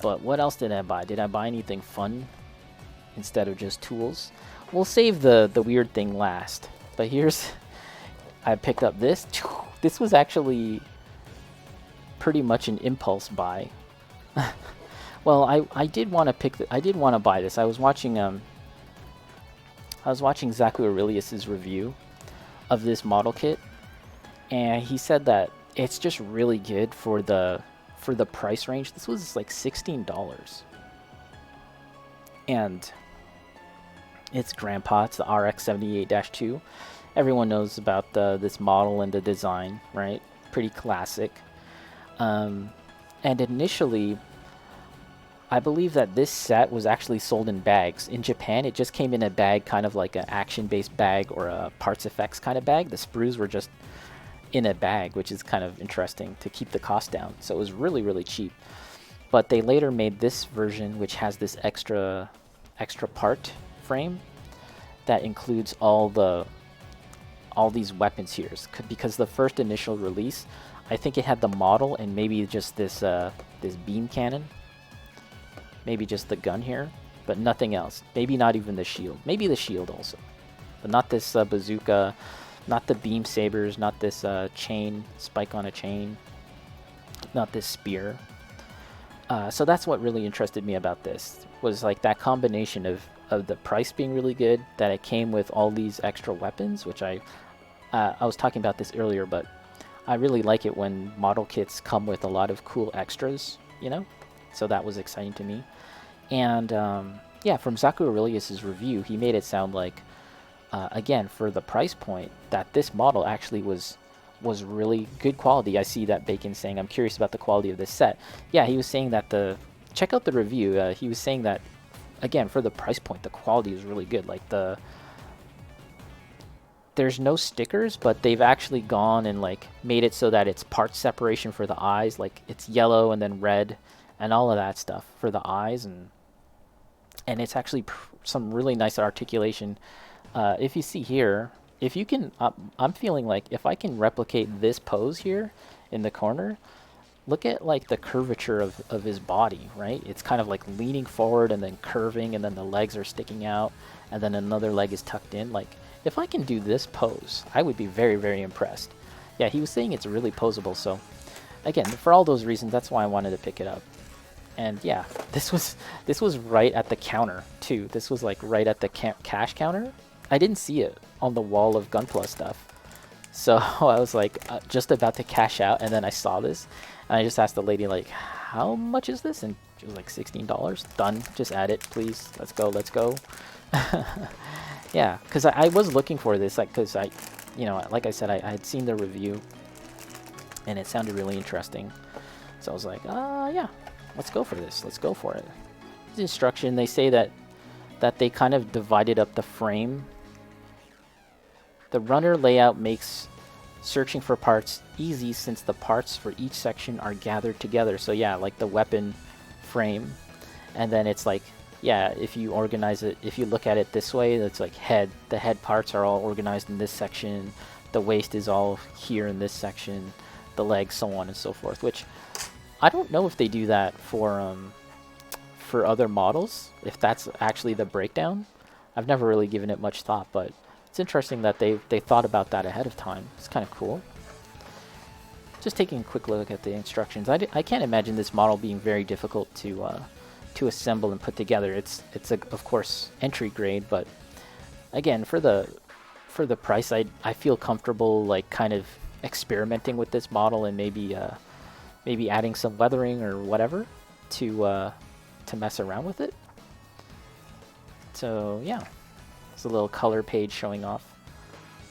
But what else did I buy? Did I buy anything fun instead of just tools? We'll save the weird thing last. But here's, I picked up this. This was actually pretty much an impulse buy. Well, I did want to I did want to buy this. I was watching Zaku Aurelius's review of this model kit, and he said that it's just really good for the price range. This was like $16. And it's Grandpa, it's the RX-78-2. Everyone knows about this model and the design, right? Pretty classic. And initially, I believe that this set was actually sold in bags. In Japan, it just came in a bag, kind of like an action-based bag or a parts effects kind of bag. The sprues were just in a bag, which is kind of interesting to keep the cost down. So it was really, really cheap. But they later made this version, which has this extra part frame that includes all these weapons here. Because the first initial release, I think it had the model and maybe just this beam cannon. Maybe just the gun here, but nothing else. Maybe not even the shield. Maybe the shield also. But not this bazooka, not the beam sabers, not this chain, spike on a chain, not this spear. So that's what really interested me about this, was like that combination of the price being really good, that it came with all these extra weapons, which I was talking about this earlier, but I really like it when model kits come with a lot of cool extras, you know? So that was exciting to me. And yeah, from Zaku Aurelius's review, he made it sound like, again, for the price point, that this model actually was really good quality. I see that Bacon saying, I'm curious about the quality of this set. Yeah, he was saying that check out the review. He was saying that, again, for the price point, the quality is really good. Like there's no stickers, but they've actually gone and like made it so that it's part separation for the eyes. Like it's yellow and then red and all of that stuff for the eyes, and it's actually some really nice articulation. If you see here, if you can, I'm feeling like if I can replicate this pose here in the corner, look at like the curvature of his body, right? It's kind of like leaning forward and then curving, and then the legs are sticking out, and then another leg is tucked in. Like if I can do this pose, I would be very, very impressed. Yeah, he was saying it's really posable, so again, for all those reasons, that's why I wanted to pick it up. And yeah, this was right at the counter too. This was like right at the cash counter. I didn't see it on the wall of Gunpla stuff, so I was like just about to cash out, and then I saw this, and I just asked the lady like, "How much is this?" And she was like, $16. Done. Just add it, please. Let's go. Let's go. Yeah, because I was looking for this, like, because like I said, I had seen the review, and it sounded really interesting, so I was like, yeah. Let's go for this. Let's go for it. The instruction, they say that they kind of divided up the frame. The runner layout makes searching for parts easy since the parts for each section are gathered together. So yeah, like the weapon frame. And then it's like, yeah, if you organize it, if you look at it this way, it's like head. The head parts are all organized in this section. The waist is all here in this section. The legs, so on and so forth, which I don't know if they do that for other models, if that's actually the breakdown. I've never really given it much thought, but it's interesting that they thought about that ahead of time. It's kind of cool. Just taking a quick look at the instructions. I can't imagine this model being very difficult to assemble and put together. It's of course entry grade, but again, for the price, I feel comfortable like kind of experimenting with this model and maybe adding some weathering or whatever to mess around with it. So yeah, it's a little color page showing off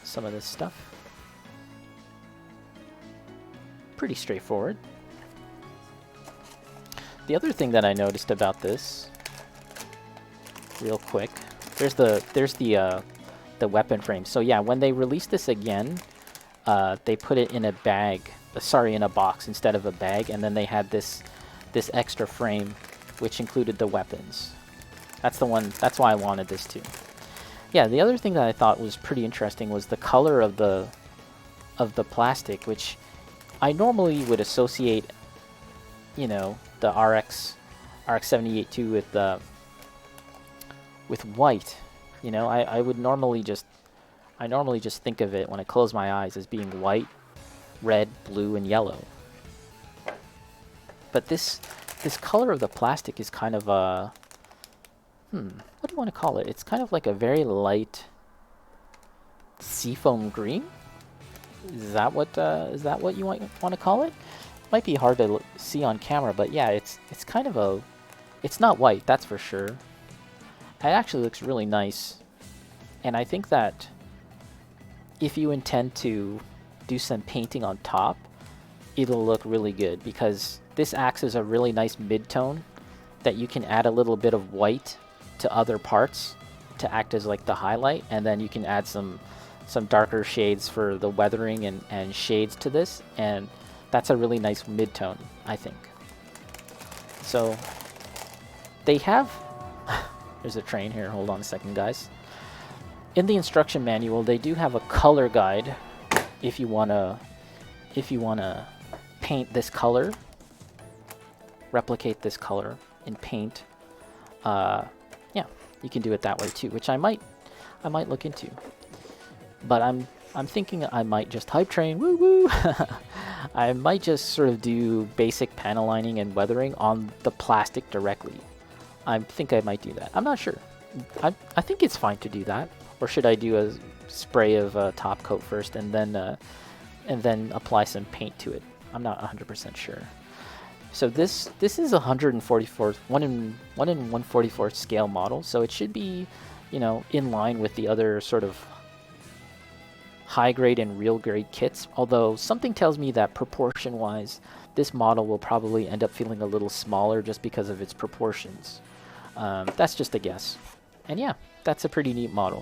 some of this stuff. Pretty straightforward. The other thing that I noticed about this, real quick, there's the weapon frame. So yeah, when they released this again, they put it in a bag. Sorry, in a box instead of a bag, and then they had this extra frame which included the weapons. That's the one. That's why I wanted this too. Yeah, the other thing that I thought was pretty interesting was the color of the plastic, which I normally would associate, you know, the RX-78-2 with white. You know, I normally just think of it when I close my eyes as being white, red, blue, and yellow. But this color of the plastic is kind of a what do you want to call it? It's kind of like a very light seafoam green. Is that what you want to call it? Might be hard to see on camera, but yeah, it's kind of a, it's not white, that's for sure. It actually looks really nice, and I think that if you intend to do some painting on top, it'll look really good, because this acts as a really nice mid-tone that you can add a little bit of white to other parts to act as like the highlight, and then you can add some darker shades for the weathering and shades to this, and that's a really nice mid-tone, I think. So they have there's a train here, hold on a second, guys. In the instruction manual, they do have a color guide if you wanna paint this color, replicate this color in paint. Yeah, you can do it that way too, which I might look into. But I'm thinking I might just hype train, woo woo. I might just sort of do basic panel lining and weathering on the plastic directly. I think I might do that. I'm not sure. I think it's fine to do that. Or should I do a spray of top coat first and then apply some paint to it? I'm not 100% sure. So this is 144th 1 in 144th scale model, so it should be, you know, in line with the other sort of high grade and real grade kits. Although something tells me that proportion wise, this model will probably end up feeling a little smaller just because of its proportions. That's just a guess. And yeah, that's a pretty neat model.